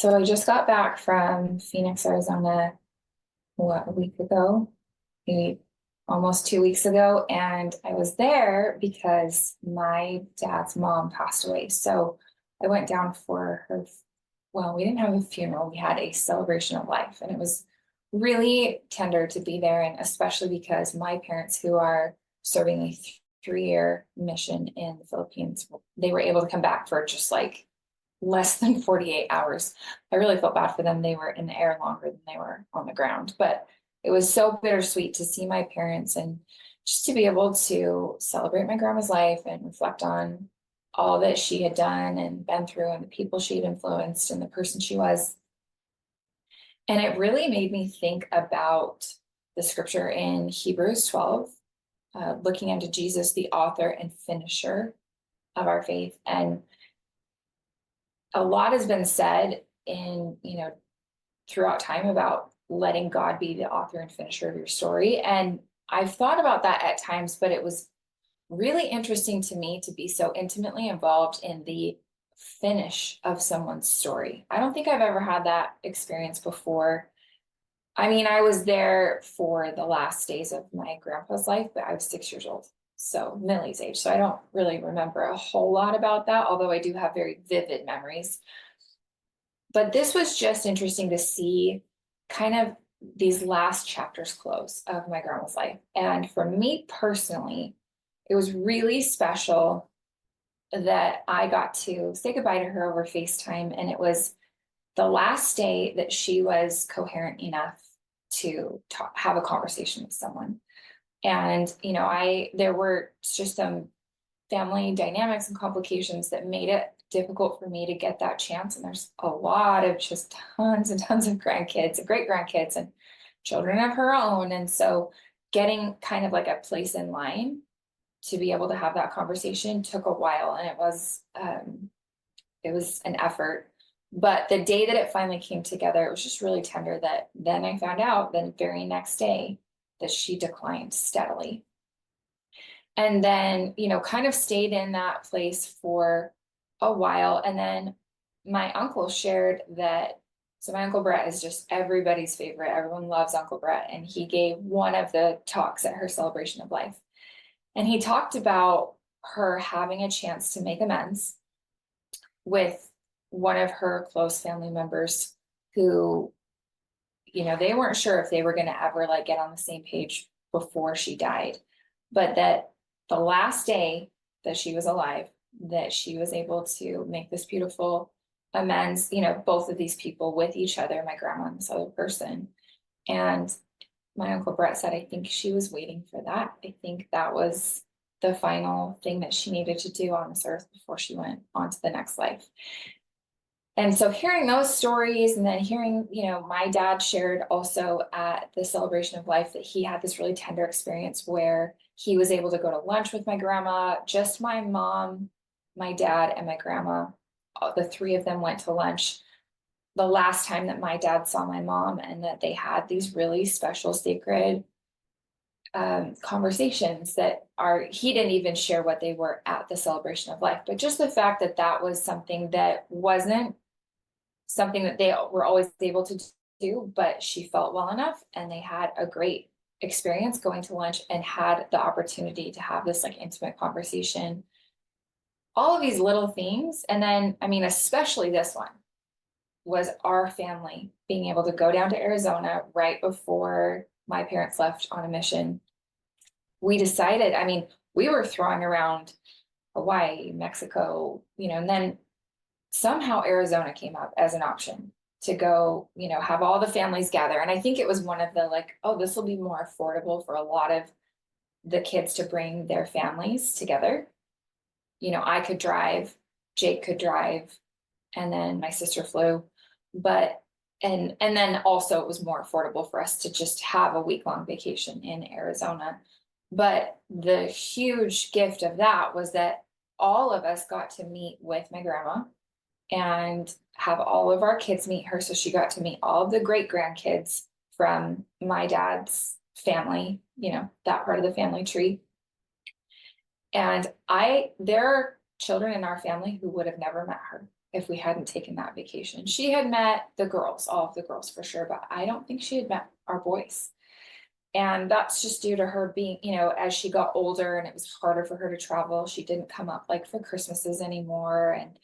So I just got back from Phoenix, Arizona, a week ago, maybe almost 2 weeks ago. And I was there because my dad's mom passed away. So I went down for her. Well, we didn't have a funeral, we had a celebration of life. And it was really tender to be there. And especially because my parents, who are serving a 3-year mission in the Philippines, they were able to come back for just like less than 48 hours. I really felt bad for them. They were in the air longer than they were on the ground, but it was so bittersweet to see my parents and just to be able to celebrate my grandma's life and reflect on all that she had done and been through and the people she had influenced and the person she was. And it really made me think about the scripture in Hebrews 12, looking unto Jesus, the author and finisher of our faith. And a lot has been said in, throughout time about letting God be the author and finisher of your story. And I've thought about that at times, but it was really interesting to me to be so intimately involved in the finish of someone's story. I don't think I've ever had that experience before. I mean, I was there for the last days of my grandpa's life, but I was 6 years old. So Millie's age. So I don't really remember a whole lot about that, although I do have very vivid memories. But this was just interesting to see kind of these last chapters close of my grandma's life. And for me personally, it was really special that I got to say goodbye to her over FaceTime. And it was the last day that she was coherent enough to have a conversation with someone. And, there were just some family dynamics and complications that made it difficult for me to get that chance. And there's a lot of just tons and tons of grandkids, great grandkids, and children of her own. And so getting kind of like a place in line to be able to have that conversation took a while. And it was an effort. But the day that it finally came together, it was just really tender that then I found out the very next day that she declined steadily. And then, kind of stayed in that place for a while. And then my uncle shared that. So my Uncle Brett is just everybody's favorite. Everyone loves Uncle Brett. And he gave one of the talks at her celebration of life. And he talked about her having a chance to make amends with one of her close family members who, they weren't sure if they were going to ever like get on the same page before she died, but that the last day that she was alive, that she was able to make this beautiful amends, both of these people with each other, my grandma and this other person. And my Uncle Brett said, I think she was waiting for that. I think that was the final thing that she needed to do on this earth before she went on to the next life. And so hearing those stories and then hearing, my dad shared also at the celebration of life that he had this really tender experience where he was able to go to lunch with my grandma, just my mom, my dad, and my grandma. The three of them went to lunch the last time that my dad saw my mom, and that they had these really special, sacred conversations that he didn't even share what they were at the celebration of life. But just the fact that that was something that wasn't something that they were always able to do, but she felt well enough and they had a great experience going to lunch and had the opportunity to have this like intimate conversation. All of these little things. And then, I mean, especially this one was our family being able to go down to Arizona right before my parents left on a mission. We decided, I mean, we were throwing around Hawaii, Mexico, and then somehow Arizona came up as an option to go, have all the families gather. And I think it was one of the like, oh, this will be more affordable for a lot of the kids to bring their families together. I could drive, Jake could drive, and then my sister flew. But and then also it was more affordable for us to just have a week-long vacation in Arizona. But the huge gift of that was that all of us got to meet with my grandma and have all of our kids meet her. So she got to meet all of the great grandkids from my dad's family, that part of the family tree. And there are children in our family who would have never met her. if we hadn't taken that vacation. She had met the girls, all of the girls for sure, but I don't think she had met our boys. And that's just due to her being, as she got older and it was harder for her to travel, she didn't come up like for Christmases anymore. And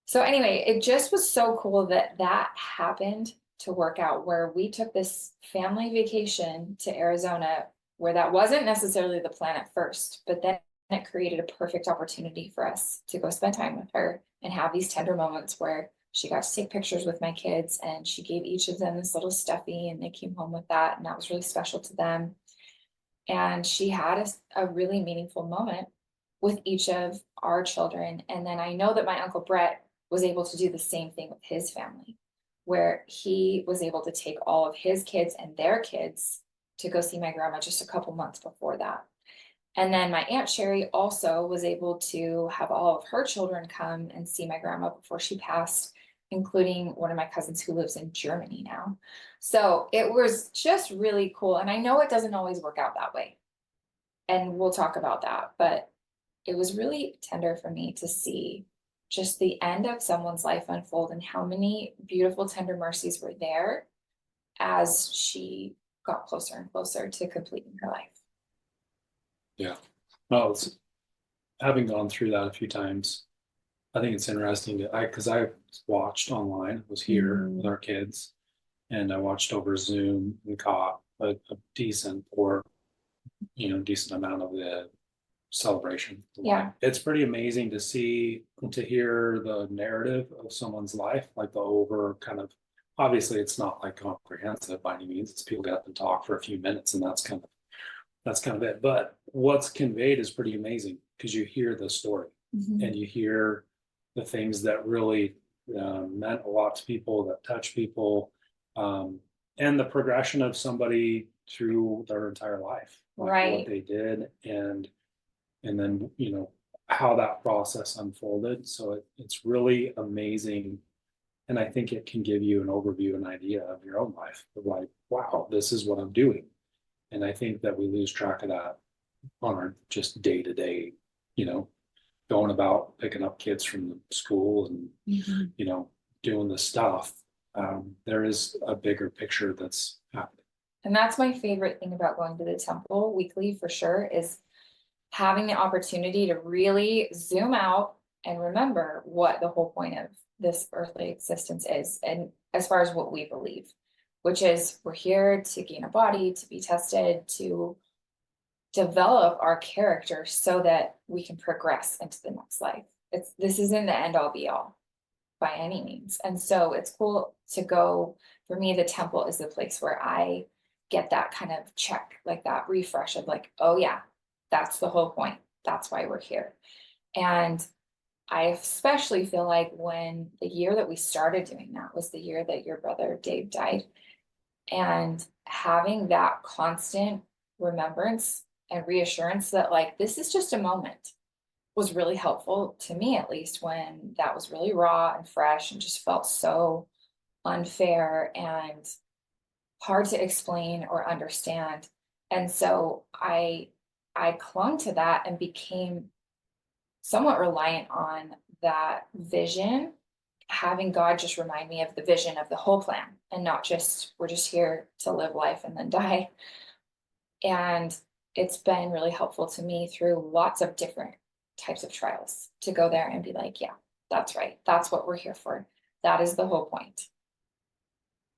so anyway, it just was so cool that that happened to work out, where we took this family vacation to Arizona, where that wasn't necessarily the plan at first, but then it created a perfect opportunity for us to go spend time with her and have these tender moments where she got to take pictures with my kids, and she gave each of them this little stuffy, and they came home with that, and that was really special to them. And she had a really meaningful moment with each of our children. And then I know that my Uncle Brett was able to do the same thing with his family, where he was able to take all of his kids and their kids to go see my grandma just a couple months before that. And then my Aunt Sherry also was able to have all of her children come and see my grandma before she passed, including one of my cousins who lives in Germany now. So it was just really cool. And I know it doesn't always work out that way, and we'll talk about that, but it was really tender for me to see just the end of someone's life unfold and how many beautiful, tender mercies were there as she got closer and closer to completing her life. Yeah. Well, having gone through that a few times, I think it's interesting because I watched online, was here with our kids, and I watched over Zoom and caught a decent decent amount of the celebration. Yeah. It's pretty amazing to hear the narrative of someone's life, like the over kind of, obviously it's not like comprehensive by any means. It's people get up and talk for a few minutes, and that's kind of it. But what's conveyed is pretty amazing, because you hear the story and you hear the things that really meant a lot to people, that touch people, and the progression of somebody through their entire life, like right, what they did, and then how that process unfolded. So it's really amazing, and I think it can give you an overview, an idea of your own life, of like, wow, this is what I'm doing. And I think that we lose track of that on our just day to day, going about picking up kids from the school and, doing the stuff. There is a bigger picture that's happening. And that's my favorite thing about going to the temple weekly for sure, is having the opportunity to really zoom out and remember what the whole point of this earthly existence is. And as far as what we believe, which is we're here to gain a body, to be tested, to develop our character so that we can progress into the next life. This isn't the end all be all by any means. And so it's cool to go. For me, the temple is the place where I get that kind of check, like that refresh of like, oh yeah, that's the whole point. That's why we're here. And I especially feel like when the year that we started doing that was the year that your brother Dave died, and having that constant remembrance and reassurance that like this is just a moment was really helpful to me, at least when that was really raw and fresh and just felt so unfair and hard to explain or understand. And so I clung to that and became somewhat reliant on that vision, having God just remind me of the vision of the whole plan, and not just we're just here to live life and then die. And it's been really helpful to me through lots of different types of trials to go there and be like, yeah, that's right. That's what we're here for. That is the whole point.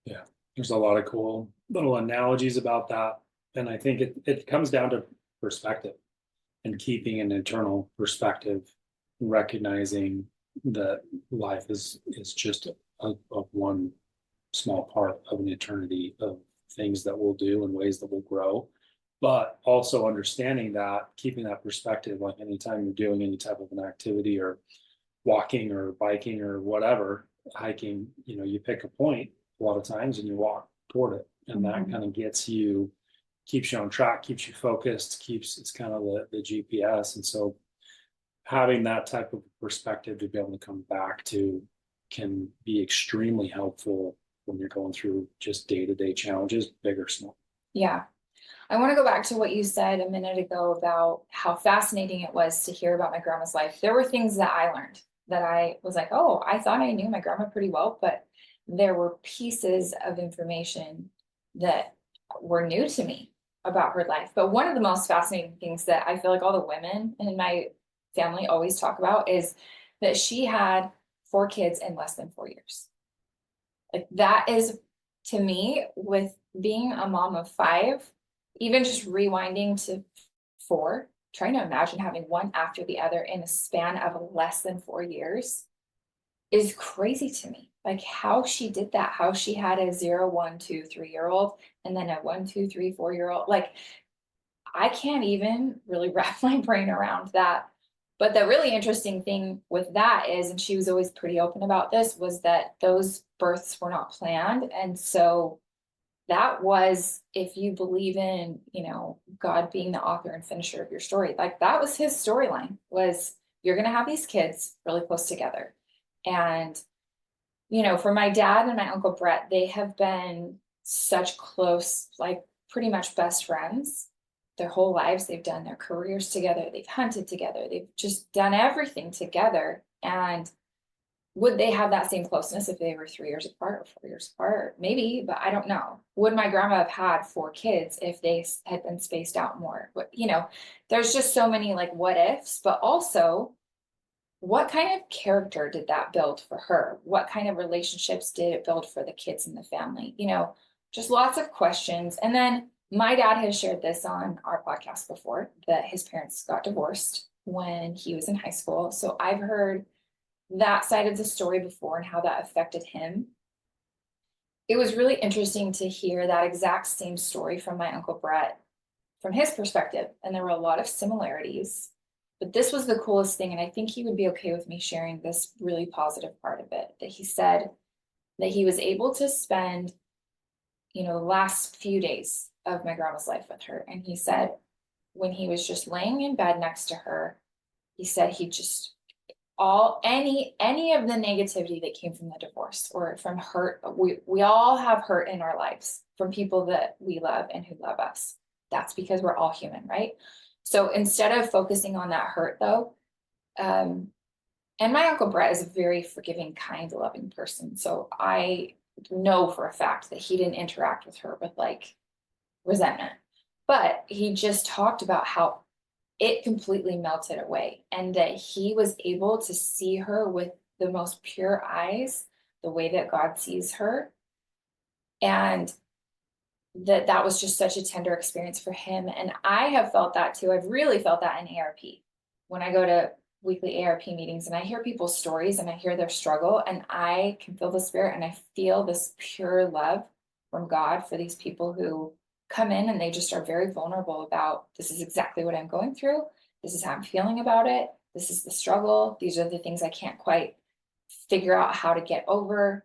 Yeah, there's a lot of cool little analogies about that. And I think it comes down to perspective and keeping an internal perspective, recognizing that life is just a one small part of an eternity of things that we'll do and ways that we'll grow. But also understanding that, keeping that perspective, like anytime you're doing any type of an activity or walking or biking or whatever, hiking, you pick a point a lot of times and you walk toward it. And that kind of keeps you on track, keeps you focused, it's kind of the GPS. And so having that type of perspective to be able to come back to can be extremely helpful when you're going through just day-to-day challenges, big or small. Yeah. I want to go back to what you said a minute ago about how fascinating it was to hear about my grandma's life. There were things that I learned that I was like, oh, I thought I knew my grandma pretty well, but there were pieces of information that were new to me about her life. But one of the most fascinating things that I feel like all the women in my family always talk about is that she had 4 kids in less than 4 years. Like that is, to me, with being a mom of 5, even just rewinding to 4, trying to imagine having one after the other in a span of less than 4 years is crazy to me. Like how she did that, how she had a 0, 1, 2, 3-year-old, and then a 1, 2, 3, 4-year-old. Like I can't even really wrap my brain around that. But the really interesting thing with that is, and she was always pretty open about this, was that those births were not planned. And so that was, if you believe in, God being the author and finisher of your story, like that was his storyline, was you're going to have these kids really close together. And, for my dad and my uncle Brett, they have been such close, like pretty much best friends their whole lives. They've done their careers together. They've hunted together. They've just done everything together. And would they have that same closeness if they were 3 years apart or 4 years apart? Maybe, but I don't know. Would my grandma have had 4 kids if they had been spaced out more? But, there's just so many like what ifs, but also what kind of character did that build for her? What kind of relationships did it build for the kids in the family? Just lots of questions. And then my dad has shared this on our podcast before, that his parents got divorced when he was in high school. So I've heard that side of the story before and how that affected him. It was really interesting to hear that exact same story from my uncle Brett from his perspective. And there were a lot of similarities, but this was the coolest thing. And I think he would be okay with me sharing this really positive part of it, that he said that he was able to spend, the last few days of my grandma's life with her. And he said, when he was just laying in bed next to her, he said he just any of the negativity that came from the divorce or from hurt, we all have hurt in our lives from people that we love and who love us. That's because we're all human, right? So instead of focusing on that hurt though, and my uncle Brett is a very forgiving, kind, loving person. So I know for a fact that he didn't interact with her with like resentment, but he just talked about how it completely melted away and that he was able to see her with the most pure eyes, the way that God sees her. And that was just such a tender experience for him. And I have felt that too. I've really felt that in ARP. When I go to weekly ARP meetings and I hear people's stories and I hear their struggle, and I can feel the spirit and I feel this pure love from God for these people who come in and they just are very vulnerable about, this is exactly what I'm going through. This is how I'm feeling about it. This is the struggle. These are the things I can't quite figure out how to get over.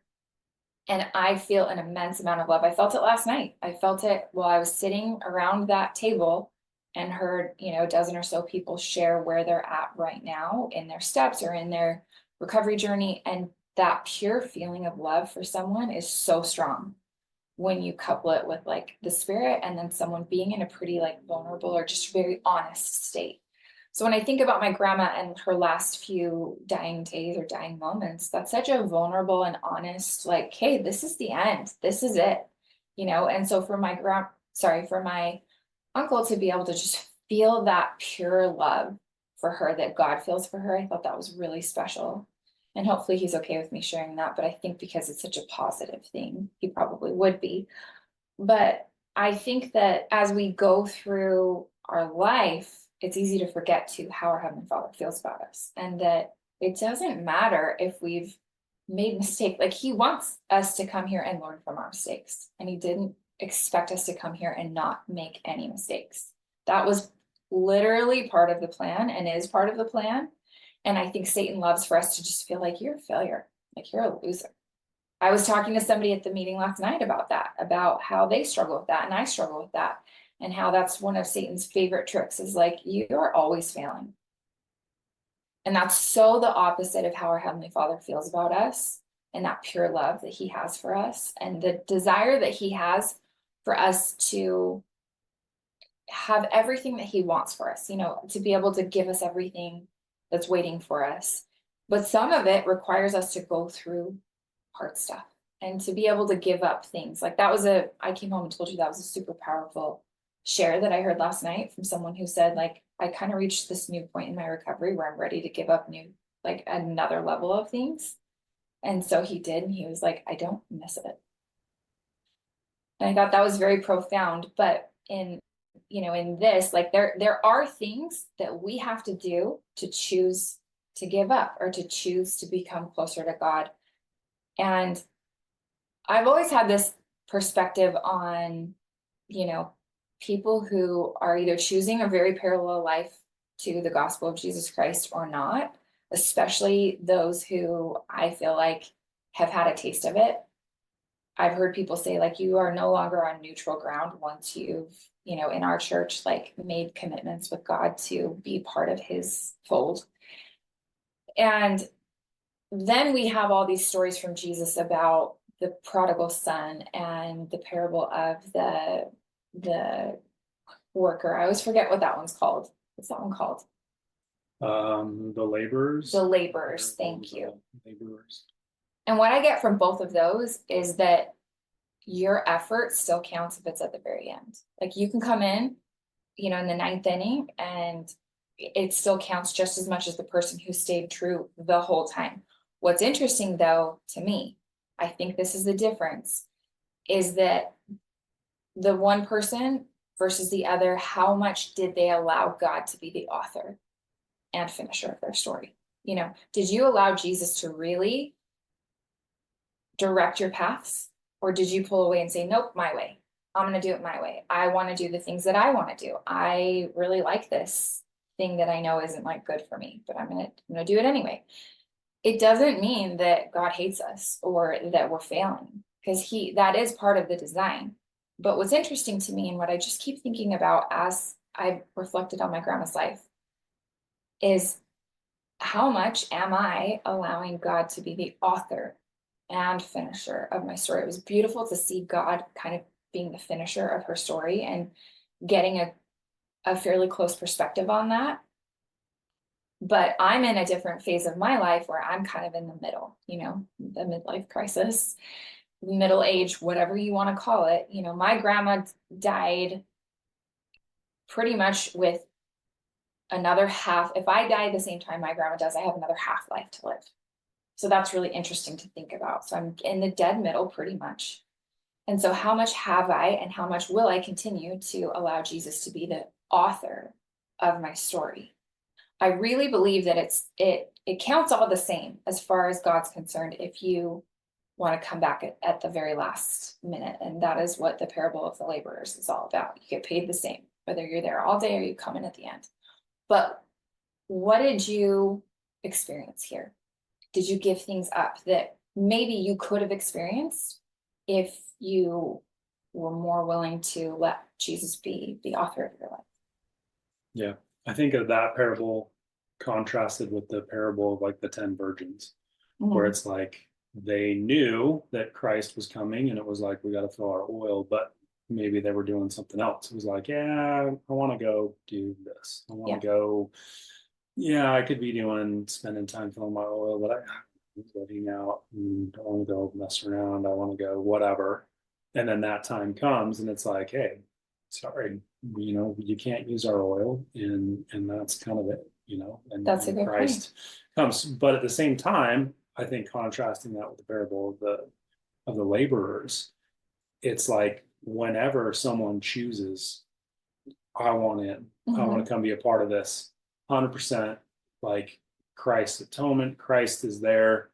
And I feel an immense amount of love. I felt it last night. I felt it while I was sitting around that table and heard, a dozen or so people share where they're at right now in their steps or in their recovery journey. And that pure feeling of love for someone is so strong when you couple it with like the spirit and then someone being in a pretty like vulnerable or just very honest state. So when I think about my grandma and her last few dying days or dying moments, that's such a vulnerable and honest, like, hey, this is the end. This is it. And so for for my uncle to be able to just feel that pure love for her that God feels for her, I thought that was really special. And hopefully he's okay with me sharing that. But I think because it's such a positive thing, he probably would be. But I think that as we go through our life, it's easy to forget to how our Heavenly Father feels about us. And that it doesn't matter if we've made mistakes. Like he wants us to come here and learn from our mistakes. And he didn't expect us to come here and not make any mistakes. That was literally part of the plan and is part of the plan. And I think Satan loves for us to just feel like you're a failure, like you're a loser. I was talking to somebody at the meeting last night about that, about how they struggle with that. And I struggle with that. And how that's one of Satan's favorite tricks is like, you're always failing. And that's so the opposite of how our Heavenly Father feels about us and that pure love that he has for us and the desire that he has for us to have everything that he wants for us, to be able to give us everything that's waiting for us. But some of it requires us to go through hard stuff and to be able to give up things. Like that was I came home and told you that was a super powerful share that I heard last night from someone who said, like, I kind of reached this new point in my recovery where I'm ready to give up like another level of things. And so he did, and he was like, I don't miss it. And I thought that was very profound. But in this, like there are things that we have to do to choose to give up or to choose to become closer to God. And I've always had this perspective on, people who are either choosing a very parallel life to the gospel of Jesus Christ or not, especially those who I feel like have had a taste of it. I've heard people say, like, you are no longer on neutral ground once you've, in our church, like made commitments with God to be part of his fold. And then we have all these stories from Jesus about the prodigal son and the parable of the worker. I always forget what that one's called. What's that one called? The laborers. The laborers, thank you. Laborers. And what I get from both of those is that your effort still counts if it's at the very end. Like you can come in, in the ninth inning, and it still counts just as much as the person who stayed true the whole time. What's interesting, though, to me, I think this is the difference, is that the one person versus the other, how much did they allow God to be the author and finisher of their story? Did you allow Jesus to really direct your paths? Or did you pull away and say, nope, my way. I'm going to do it my way. I want to do the things that I want to do. I really like this thing that I know isn't like good for me, but I'm going to do it anyway. It doesn't mean that God hates us or that we're failing, because that is part of the design. But what's interesting to me, and what I just keep thinking about as I've reflected on my grandma's life, is how much am I allowing God to be the author and finisher of my story? It was beautiful to see God kind of being the finisher of her story and getting a fairly close perspective on that. But I'm in a different phase of my life where I'm kind of in the middle, the midlife crisis, middle age, whatever you want to call it. My grandma died pretty much with another half. If I die at the same time my grandma does, I have another half life to live. So that's really interesting to think about. So I'm in the dead middle pretty much. And so how much have I and how much will I continue to allow Jesus to be the author of my story? I really believe that it counts all the same as far as God's concerned if you want to come back at the very last minute. And that is what the parable of the laborers is all about. You get paid the same, whether you're there all day or you come in at the end. But what did you experience here? Did you give things up that maybe you could have experienced if you were more willing to let Jesus be the author of your life? Yeah. I think of that parable contrasted with the parable of like the 10 virgins, where it's like they knew that Christ was coming and it was like, we got to fill our oil, but maybe they were doing something else. It was like, yeah, I want to go do this. I want to go. Yeah, I could be spending time filling my oil, but I'm living out and don't want to go mess around. I want to go whatever. And then that time comes and it's like, hey, sorry, you can't use our oil, and that's kind of it, and that's a good Christ comes. But at the same time, I think contrasting that with the parable of the laborers, it's like whenever someone chooses, I want in, I want to come be a part of this 100%, like Christ's atonement, Christ is there,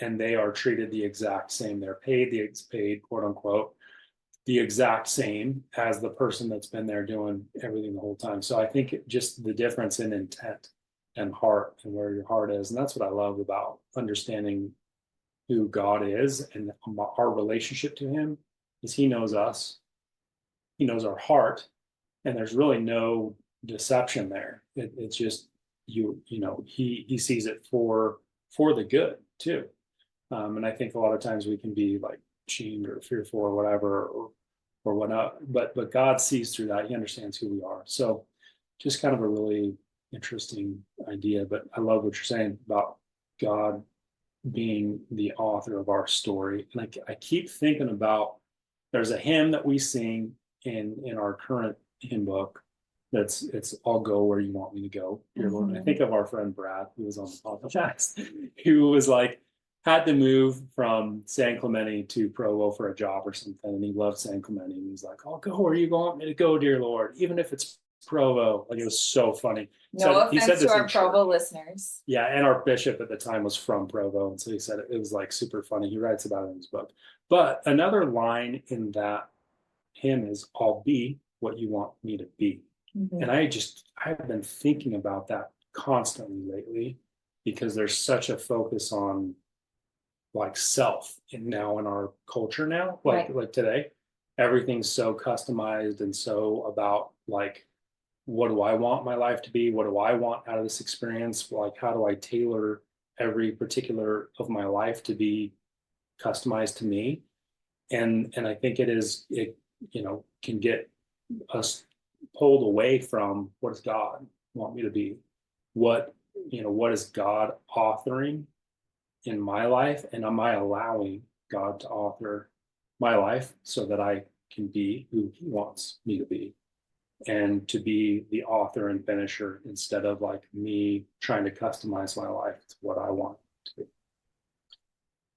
and they are treated the exact same. They're paid, quote unquote, the exact same as the person that's been there doing everything the whole time. So I think just the difference in intent and heart and where your heart is. And that's what I love about understanding who God is and our relationship to him, is he knows us, he knows our heart, and there's really no deception there. It's just, he sees it for the good too. And I think a lot of times we can be like shamed or fearful or whatever, or whatnot, but God sees through that. He understands who we are. So just kind of a really interesting idea, but I love what you're saying about God being the author of our story. And I keep thinking about, there's a hymn that we sing in our current hymn book it's I'll go where you want me to go, dear Lord. And I think of our friend Brad, who was on the podcast, who was like, had to move from San Clemente to Provo for a job or something. And he loved San Clemente. And he's like, I'll go where you want me to go, dear Lord, even if it's Provo. Like, it was so funny. No So he said offense to this our in Provo church. listeners. Yeah, and our bishop at the time was from Provo, and so he said it was like super funny. He writes about it in his book. But another line in that hymn is, I'll be what you want me to be. And I've been thinking about that constantly lately, because there's such a focus on like self in our culture now, like today, everything's so customized and so about like, what do I want my life to be? What do I want out of this experience? Like, how do I tailor every particular of my life to be customized to me? And I think it can get us pulled away from, what does God want me to be? What is God authoring in my life? And am I allowing God to author my life so that I can be who he wants me to be? And to be the author and finisher, instead of like me trying to customize my life to what I want to be.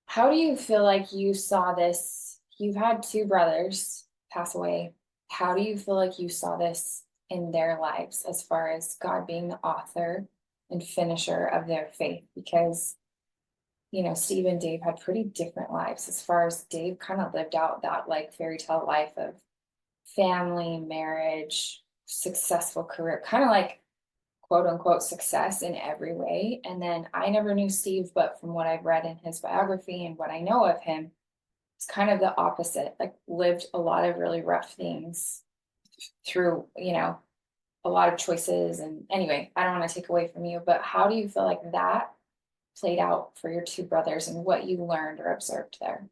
How do you feel like you saw this? You've had two brothers pass away. How do you feel like you saw this in their lives, as far as God being the author and finisher of their faith? Because, Steve and Dave had pretty different lives. As far as Dave kind of lived out that like fairy tale life of family, marriage, successful career, kind of like quote unquote success in every way. And then I never knew Steve, but from what I've read in his biography and what I know of him, it's kind of the opposite, like lived a lot of really rough things through, a lot of choices. And anyway, I don't want to take away from you, but how do you feel like that played out for your two brothers and what you learned or observed there?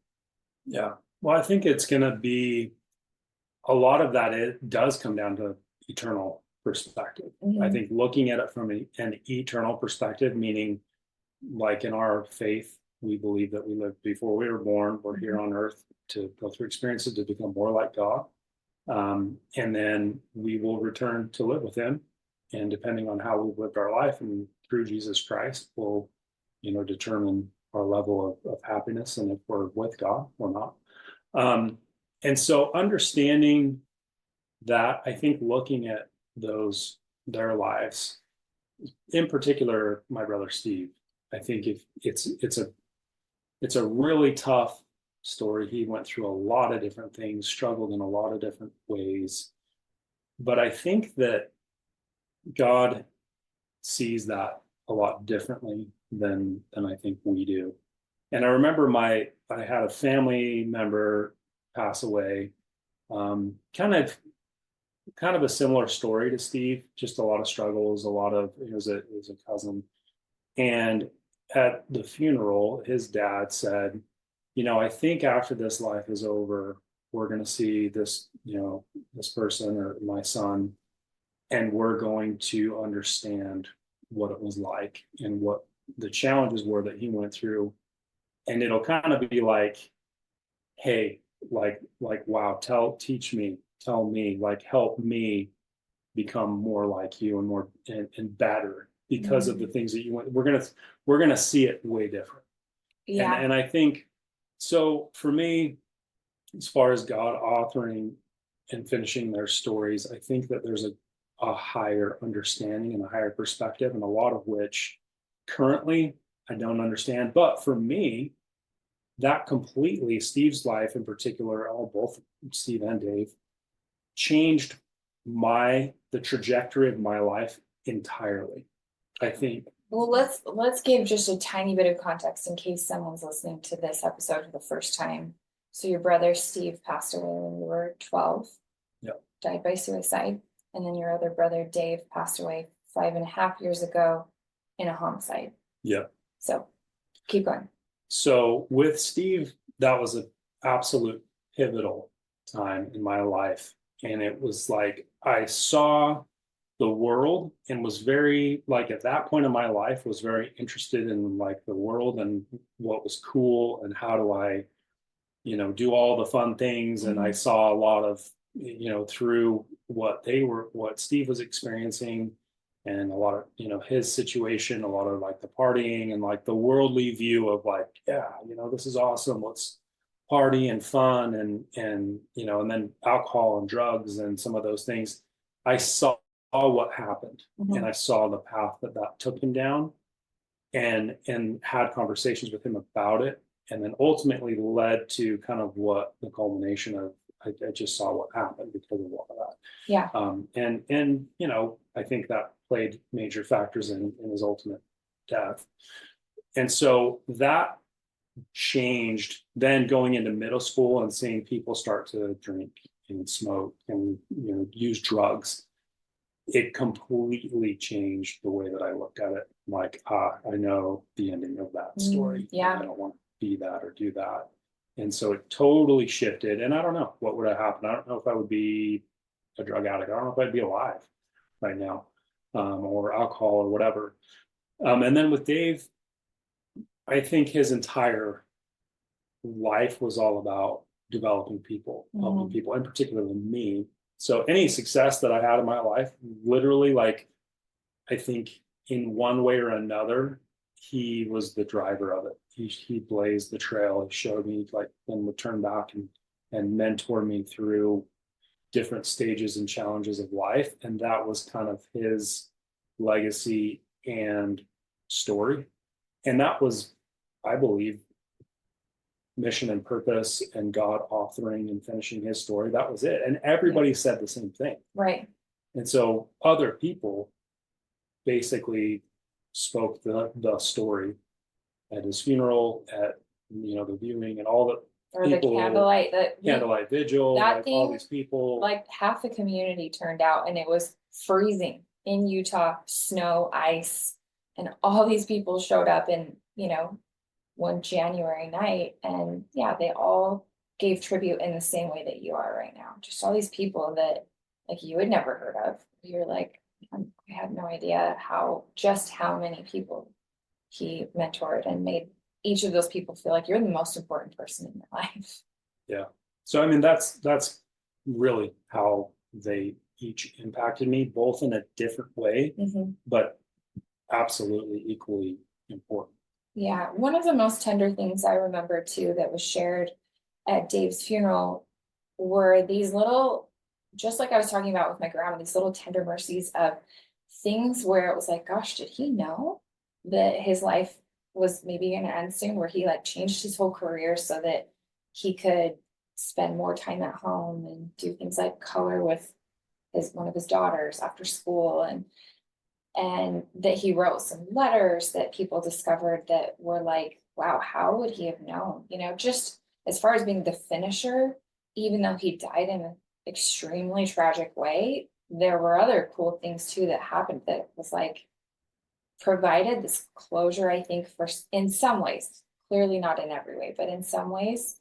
Yeah. Well, I think it's going to be a lot of that. It does come down to eternal perspective. I think looking at it from an eternal perspective, meaning like in our faith, we believe that we lived before we were born. We're here on earth to go through experiences to become more like God. And then we will return to live with him. And depending on how we've lived our life and through Jesus Christ, will, determine our level of happiness and if we're with God or not. And so understanding that, I think looking at their lives, in particular, my brother Steve, I think if it's a really tough story. He went through a lot of different things, struggled in a lot of different ways. But I think that God sees that a lot differently than I think we do. And I remember I had a family member pass away, kind of a similar story to Steve, just a lot of struggles, it was a cousin. And at the funeral, his dad said, I think after this life is over, we're going to see this, this person or my son, and we're going to understand what it was like and what the challenges were that he went through. And it'll kind of be like, hey, wow, teach me, tell me, like, help me become more like you and more and better because of the things that you went. We're gonna see it way different. Yeah. And I think so for me, as far as God authoring and finishing their stories, I think that there's a higher understanding and a higher perspective, and a lot of which currently I don't understand. But for me, that completely, Steve's life in particular, both Steve and Dave, changed the trajectory of my life entirely, I think. Well, let's give just a tiny bit of context in case someone's listening to this episode for the first time. So your brother Steve passed away when you were 12. Yep. Died by suicide. And then your other brother Dave passed away 5.5 years ago in a homicide. Yeah. So keep going. So with Steve, that was an absolute pivotal time in my life. And it was like I saw the world, and was very, like, at that point in my life, was very interested in like the world and what was cool and how do I, do all the fun things. And I saw a lot of, through what Steve was experiencing, and a lot of, his situation, a lot of like the partying and like the worldly view of like, yeah, this is awesome. Let's party and fun, and then alcohol and drugs and some of those things. I saw what happened, and I saw the path that took him down, and had conversations with him about it, and then ultimately led to kind of what the culmination of, I just saw what happened because of all of that. Yeah. And I think that played major factors in his ultimate death. And so that changed then going into middle school and seeing people start to drink and smoke and use drugs. It completely changed the way that I looked at it. Like, I know the ending of that story. Yeah. I don't want to be that or do that. And so it totally shifted. And I don't know what would have happened. I don't know if I would be a drug addict. I don't know if I'd be alive right now, or alcohol or whatever. And then with Dave, I think his entire life was all about developing people, helping people, and particularly me. So any success that I had in my life, literally, like, I think in one way or another, he was the driver of it. He blazed the trail. He showed me, like, and would turn back and mentor me through different stages and challenges of life. And that was kind of his legacy and story. And that was, I believe, mission and purpose and God authoring and finishing his story. That was it. And everybody said the same thing. Right. And so other people basically spoke the story at his funeral, at the viewing, and all the Or people, the candlelight, candlelight vigil, that like thing, all these people. like half the community turned out, and it was freezing in Utah, snow, ice, and all these people showed up in, one January night, and yeah, they all gave tribute in the same way that you are right now. Just all these people that like you had never heard of. You're like, I had no idea how many people he mentored and made each of those people feel like you're the most important person in their life. Yeah. So I mean, that's really how they each impacted me, both in a different way, but absolutely equally important. Yeah, one of the most tender things I remember too that was shared at Dave's funeral were these little, just like I was talking about with my grandma, these little tender mercies of things where it was like, gosh, did he know that his life was maybe going to end soon, where he like changed his whole career so that he could spend more time at home and do things like color with one of his daughters after school, and that he wrote some letters that people discovered that were like, wow, how would he have known? Just as far as being the finisher, even though he died in an extremely tragic way, there were other cool things too that happened that was like provided this closure, I think, for in some ways, clearly not in every way, but in some ways,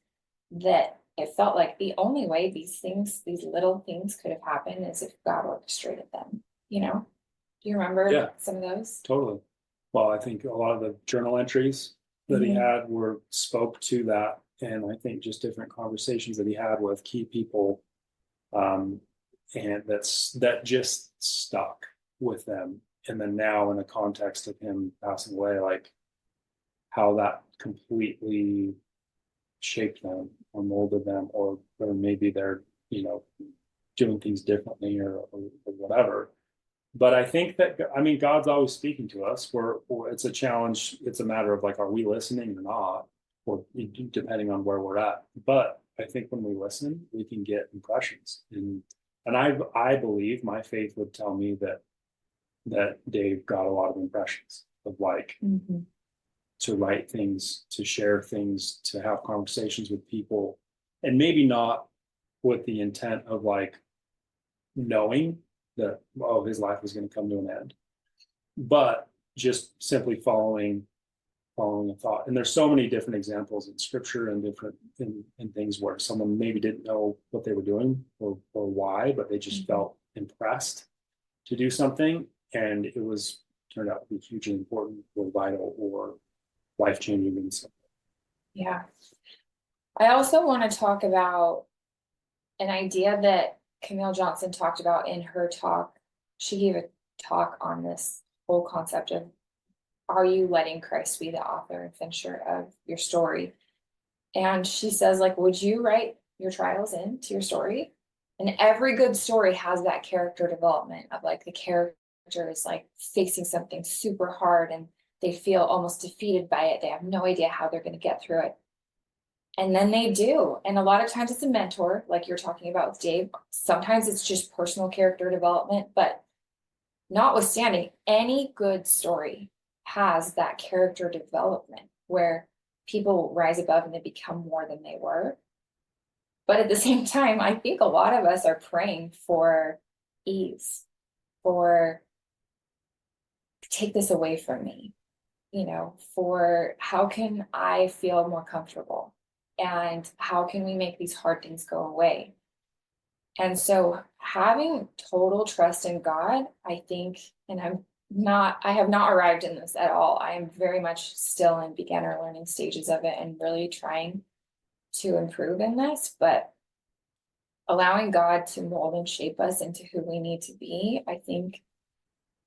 that it felt like the only way these little things could have happened is if God orchestrated them. Do you remember some of those? Totally. Well, I think a lot of the journal entries that he had spoke to that. And I think just different conversations that he had with key people, and that just stuck with them. And then now in the context of him passing away, like how that completely shaped them or molded them, or maybe they're, doing things differently or whatever. But I think that, I mean, God's always speaking to us. It's a challenge. It's a matter of like, are we listening or not? Or depending on where we're at. But I think when we listen, we can get impressions. And I believe my faith would tell me that Dave got a lot of impressions of like, to write things, to share things, to have conversations with people, and maybe not with the intent of like knowing that, oh, his life was going to come to an end, but just simply following a thought. And there's so many different examples in scripture and different in things where someone maybe didn't know what they were doing or why, but they just felt impressed to do something, and it was turned out to be hugely important or vital or life-changing in some. Yeah. I also want to talk about an idea that Camille Johnson talked about in her talk. She gave a talk on this whole concept of, are you letting Christ be the author and finisher of your story? And she says, like, would you write your trials into your story? And every good story has that character development of like the character is like facing something super hard and they feel almost defeated by it. They have no idea how they're going to get through it. And then they do. And a lot of times it's a mentor, like you're talking about with Dave. Sometimes it's just personal character development. But notwithstanding, any good story has that character development where people rise above and they become more than they were. But at the same time, I think a lot of us are praying for ease, for take this away from me, for how can I feel more comfortable? And how can we make these hard things go away? And so having total trust in God, I think, and I have not arrived in this at all. I am very much still in beginner learning stages of it and really trying to improve in this, but allowing God to mold and shape us into who we need to be, I think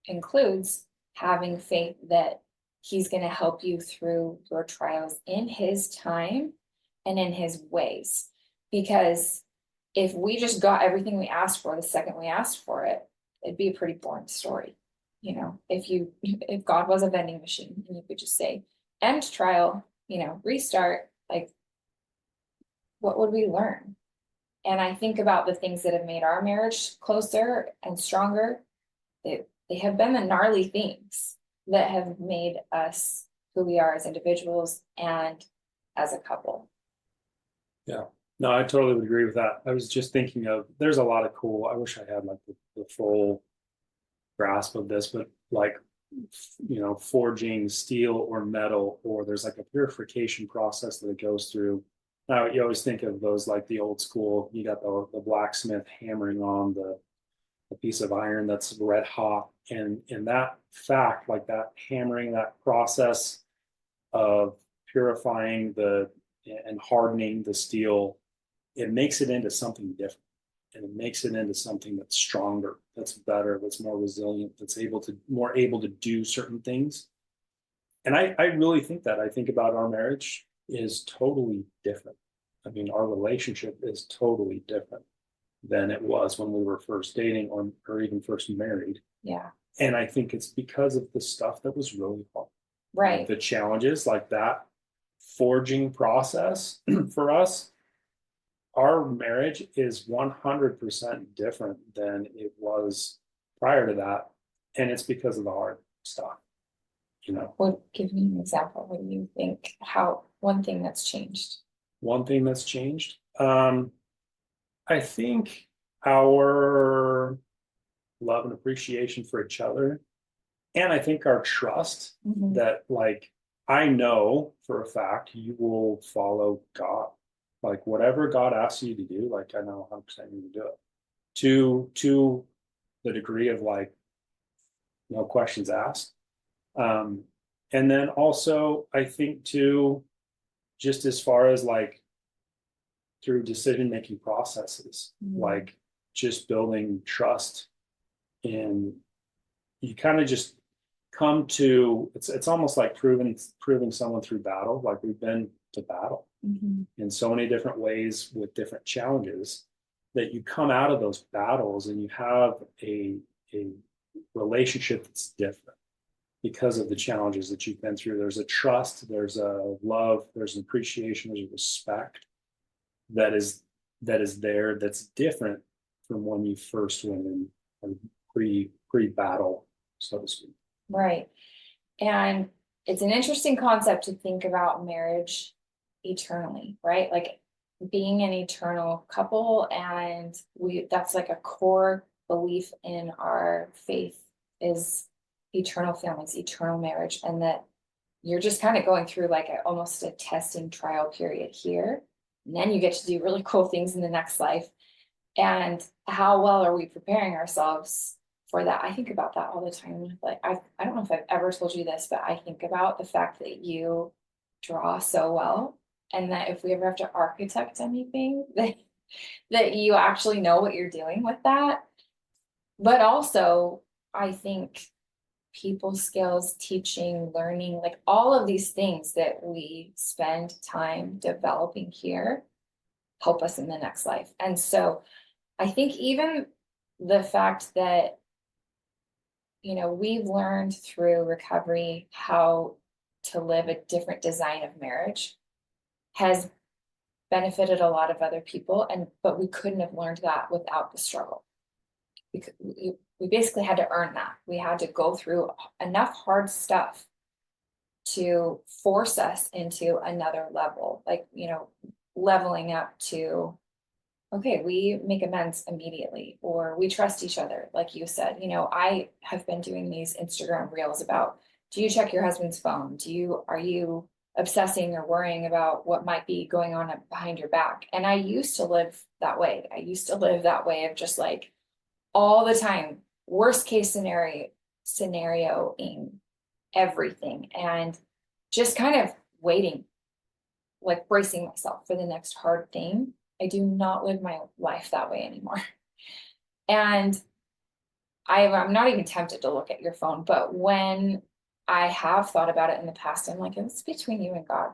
includes having faith that He's going to help you through your trials in His time and in His ways. Because if we just got everything we asked for the second we asked for it, it'd be a pretty boring story. If God was a vending machine and you could just say, end trial, restart, like, what would we learn? And I think about the things that have made our marriage closer and stronger. They have been the gnarly things that have made us who we are as individuals and as a couple. Yeah, no, I totally would agree with that. I was just thinking of, there's a lot of cool, I wish I had like the full grasp of this, but like, forging steel or metal, or there's like a purification process that it goes through. Now you always think of those like the old school, you got the blacksmith hammering on the piece of iron that's red hot. And in that fact, like that hammering, that process of purifying and hardening the steel, it makes it into something different. And it makes it into something that's stronger, that's better, that's more resilient, that's more able to do certain things. And I really think that. I think about our marriage is totally different. I mean, our relationship is totally different than it was when we were first dating or even first married. Yeah. And I think it's because of the stuff that was really hard. Right. Like the challenges, like that forging process for us, our marriage is 100% different than it was prior to that. And it's because of the hard stuff, Well, give me an example. What do you think? One thing that's changed? One thing that's changed. I think our love and appreciation for each other. And I think our trust that, like, I know for a fact you will follow God. Like, whatever God asks you to do, like, I know 100% you will do it. To the degree of, like, no questions asked. And then also, I think, too, just as far as, like, through decision-making processes, like, just building trust in, you kind of just come to, it's almost like proving someone through battle. Like, we've been to battle in so many different ways with different challenges, that you come out of those battles and you have a relationship that's different because of the challenges that you've been through. There's a trust, there's a love, there's an appreciation, there's a respect that is there, that's different from when you first went in pre-battle, so to speak. Right. And it's an interesting concept to think about marriage eternally, right? Like being an eternal couple, and that's like a core belief in our faith is eternal families, eternal marriage, and that you're just kind of going through like almost a testing trial period here. And then you get to do really cool things in the next life. And how well are we preparing ourselves for that. I think about that all the time. Like, I don't know if I've ever told you this, but I think about the fact that you draw so well, and that if we ever have to architect anything, that you actually know what you're doing with that. But also, I think people skills, teaching, learning, like all of these things that we spend time developing here help us in the next life. And so I think even the fact that, we've learned through recovery how to live a different design of marriage has benefited a lot of other people. But we couldn't have learned that without the struggle. We basically had to earn that. We had to go through enough hard stuff to force us into another level, like, leveling up to, okay, we make amends immediately, or we trust each other. Like you said, I have been doing these Instagram reels about, do you check your husband's phone? Are you obsessing or worrying about what might be going on behind your back? And I used to live that way. I used to live that way of just like all the time, worst case scenarioing everything, and just kind of waiting, like bracing myself for the next hard thing. I do not live my life that way anymore. And I'm not even tempted to look at your phone, but when I have thought about it in the past, I'm like, it's between you and God,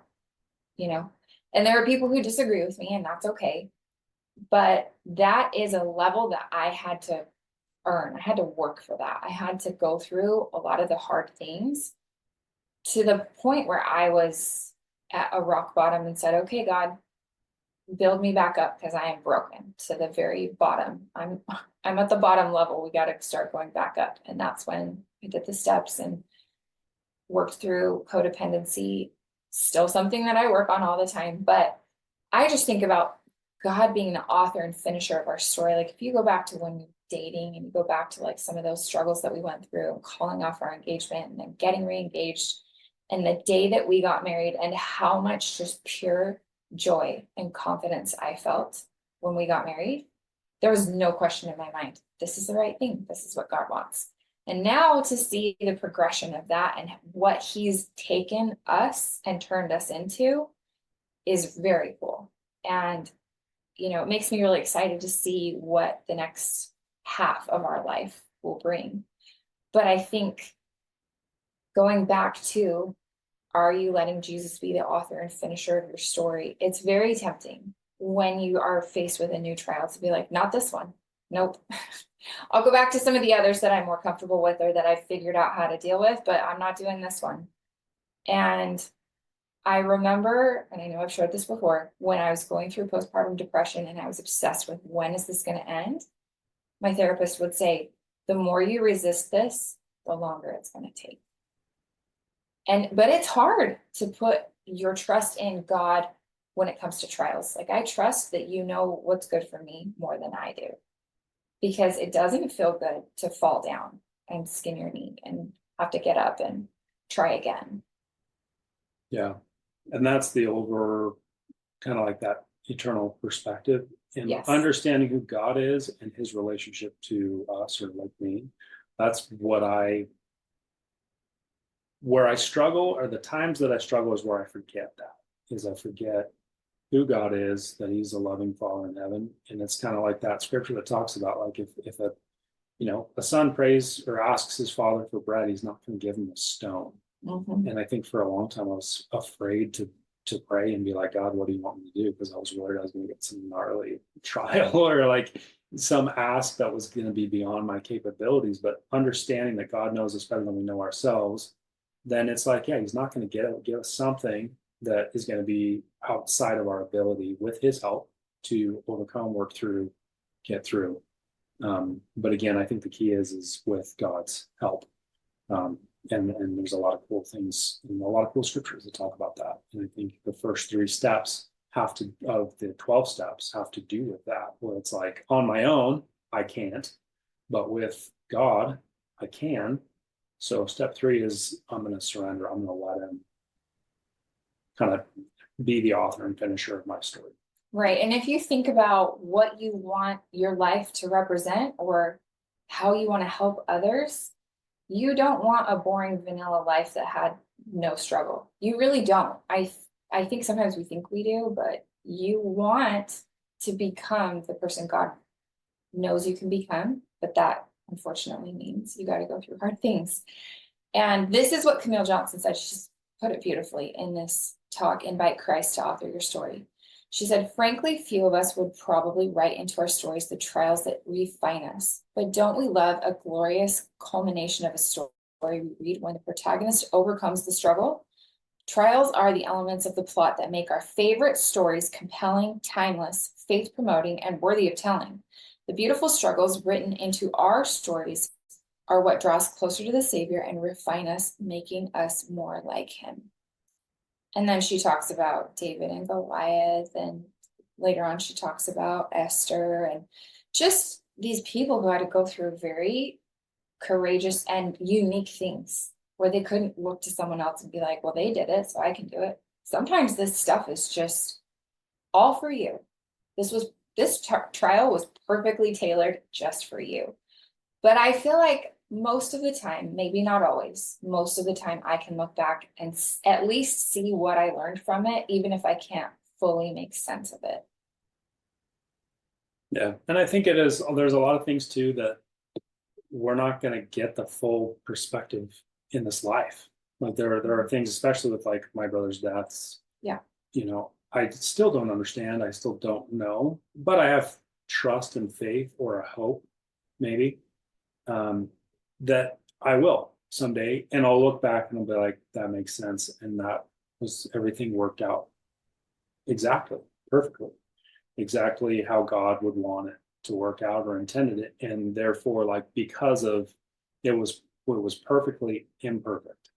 you know? And there are people who disagree with me, and that's okay. But that is a level that I had to earn. I had to work for that. I had to go through a lot of the hard things to the point where I was at a rock bottom and said, okay, God, build me back up, because I am broken to the very bottom. I'm at the bottom level. We got to start going back up. And that's when I did the steps and worked through codependency. Still something that I work on all the time, but I just think about God being the author and finisher of our story. Like, if you go back to when we were dating, and you go back to like some of those struggles that we went through, calling off our engagement and then getting re-engaged, and the day that we got married, and how much just pure joy and confidence I felt when we got married, there was no question in my mind, this is the right thing. This is what God wants. And now to see the progression of that and what he's taken us and turned us into is very cool. And, it makes me really excited to see what the next half of our life will bring. But I think going back to, are you letting Jesus be the author and finisher of your story? It's very tempting when you are faced with a new trial to be like, not this one. Nope. I'll go back to some of the others that I'm more comfortable with, or that I've figured out how to deal with, but I'm not doing this one. And I remember, and I know I've shared this before, when I was going through postpartum depression and I was obsessed with, when is this going to end? My therapist would say, the more you resist this, the longer it's going to take. But it's hard to put your trust in God when it comes to trials. Like, I trust that you know what's good for me more than I do, because it doesn't feel good to fall down and skin your knee and have to get up and try again. Yeah. And that's the over kind of like that eternal perspective, and Yes. understanding who God is and his relationship to us, or like me. That's where I struggle, or the times that I struggle is where I forget that, is I forget who God is, that he's a loving Father in heaven. And it's kind of like that scripture that talks about, like, if a son prays or asks his father for bread, he's not going to give him a stone. Mm-hmm. And I think for a long time I was afraid to pray and be like, God, what do you want me to do? Because I was worried I was going to get some gnarly trial or like some ask that was going to be beyond my capabilities. But understanding that God knows us better than we know ourselves, then it's like, yeah, he's not going to give us something that is going to be outside of our ability, with his help, to overcome, work through, get through. But again, I think the key is with God's help. And there's a lot of cool things and a lot of cool scriptures that talk about that. And I think the first 3 steps of the 12 steps have to do with that, where it's like, on my own, I can't, but with God, I can. So step 3 is, I'm going to surrender. I'm going to let him kind of be the author and finisher of my story. Right. And if you think about what you want your life to represent, or how you want to help others, you don't want a boring vanilla life that had no struggle. You really don't. I think sometimes we think we do, but you want to become the person God knows you can become, but that unfortunately means you got to go through hard things. And this is what Camille Johnson said. She just put it beautifully in this talk, Invite Christ to Author Your Story. She said, frankly, few of us would probably write into our stories the trials that refine us. But don't we love a glorious culmination of a story we read when the protagonist overcomes the struggle? Trials are the elements of the plot that make our favorite stories compelling, timeless, faith-promoting, and worthy of telling. The beautiful struggles written into our stories are what draw us closer to the Savior and refine us, making us more like him. And then she talks about David and Goliath, and later on she talks about Esther, and just these people who had to go through very courageous and unique things where they couldn't look to someone else and be like, well, they did it, so I can do it. Sometimes this stuff is just all for you. This trial was perfectly tailored just for you. But I feel like most of the time, maybe not always, most of the time I can look back and at least see what I learned from it, even if I can't fully make sense of it. Yeah. And I think there's a lot of things too that we're not going to get the full perspective in this life. Like there are things, especially with like my brother's deaths. Yeah. I still don't understand. I still don't know, but I have trust and faith or a hope, maybe, that I will someday. And I'll look back and I'll be like, that makes sense. And that was everything worked out exactly, perfectly, exactly how God would want it to work out or intended it. And therefore, like, because of it was perfectly imperfect.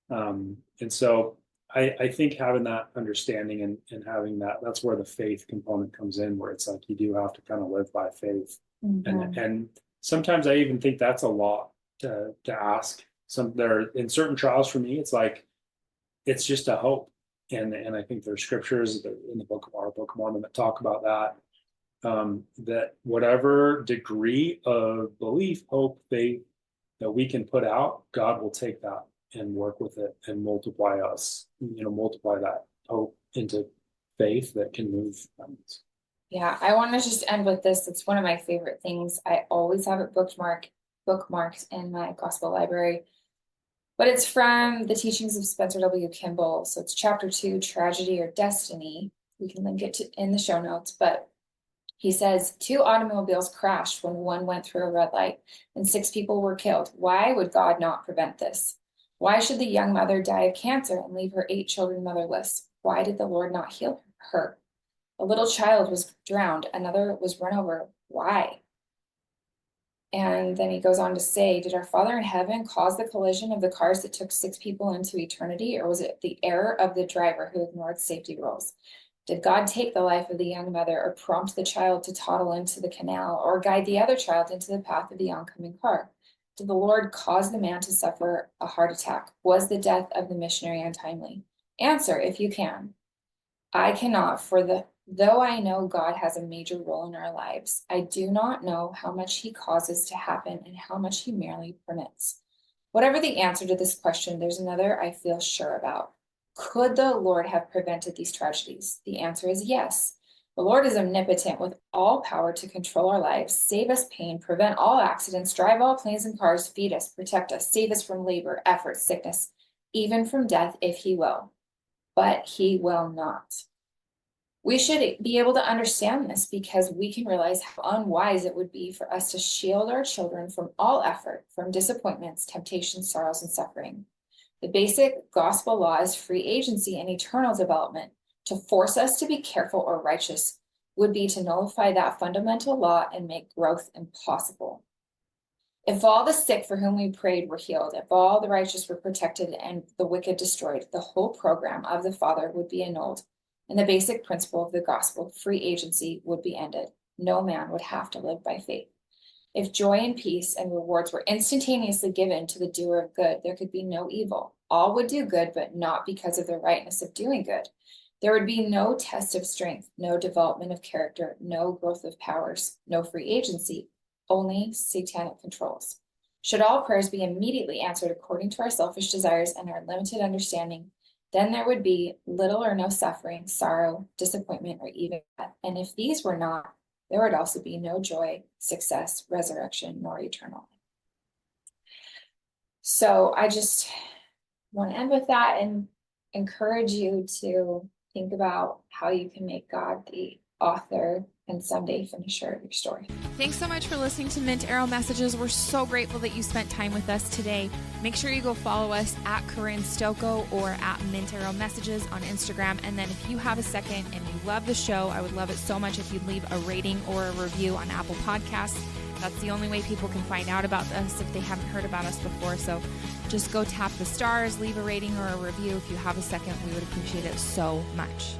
And so I think having that understanding and having that's where the faith component comes in, where it's like you do have to kind of live by faith. And sometimes I even think that's a lot to ask. There in certain trials for me, it's like it's just a hope. And I think there's scriptures in the Book of Mormon that talk about that. That whatever degree of belief, hope, faith that we can put out, God will take that and work with it and multiply that hope into faith that can move mountains. Yeah, I want to just end with this. It's one of my favorite things. I always have it bookmarked in my gospel library. But it's from the teachings of Spencer W. Kimball. So it's chapter 2, Tragedy or Destiny. We can link it in the show notes. But he says, 2 automobiles crashed when one went through a red light and 6 people were killed. Why would God not prevent this? Why should the young mother die of cancer and leave her 8 children motherless? Why did the Lord not heal her? A little child was drowned. Another was run over. Why? And then he goes on to say, did our Father in heaven cause the collision of the cars that took 6 people into eternity? Or was it the error of the driver who ignored safety rules? Did God take the life of the young mother or prompt the child to toddle into the canal or guide the other child into the path of the oncoming car? Did the Lord cause the man to suffer a heart attack? Was the death of the missionary untimely? Answer if you can. I cannot, though I know God has a major role in our lives, I do not know how much he causes to happen and how much he merely permits. Whatever the answer to this question, there's another I feel sure about. Could the Lord have prevented these tragedies? The answer is yes. The Lord is omnipotent with all power to control our lives, save us pain, prevent all accidents, drive all planes and cars, feed us, protect us, save us from labor, effort, sickness, even from death if he will. But he will not. We should be able to understand this because we can realize how unwise it would be for us to shield our children from all effort, from disappointments, temptations, sorrows, and suffering. The basic gospel law is free agency and eternal development. To force us to be careful or righteous would be to nullify that fundamental law and make growth impossible. If all the sick for whom we prayed were healed, if all the righteous were protected and the wicked destroyed, the whole program of the Father would be annulled, and the basic principle of the gospel, free agency, would be ended. No man would have to live by faith. If joy and peace and rewards were instantaneously given to the doer of good, there could be no evil. All would do good, but not because of the rightness of doing good. There would be no test of strength, no development of character, no growth of powers, no free agency. only satanic controls. Should all prayers be immediately answered according to our selfish desires and our limited understanding, then there would be little or no suffering, sorrow, disappointment, or even death. And if these were not, there would also be no joy, success, resurrection, nor eternal life. So I just want to end with that and encourage you to think about how you can make God the author and someday finisher of your story. Thanks so much for listening to Mint Arrow Messages. We're so grateful that you spent time with us today. Make sure you go follow us at Corinne Stocco or at Mint Arrow Messages on Instagram. And then if you have a second and you love the show, I would love it so much if you'd leave a rating or a review on Apple Podcasts. That's the only way people can find out about us if they haven't heard about us before. So just go tap the stars, leave a rating or a review. If you have a second, we would appreciate it so much.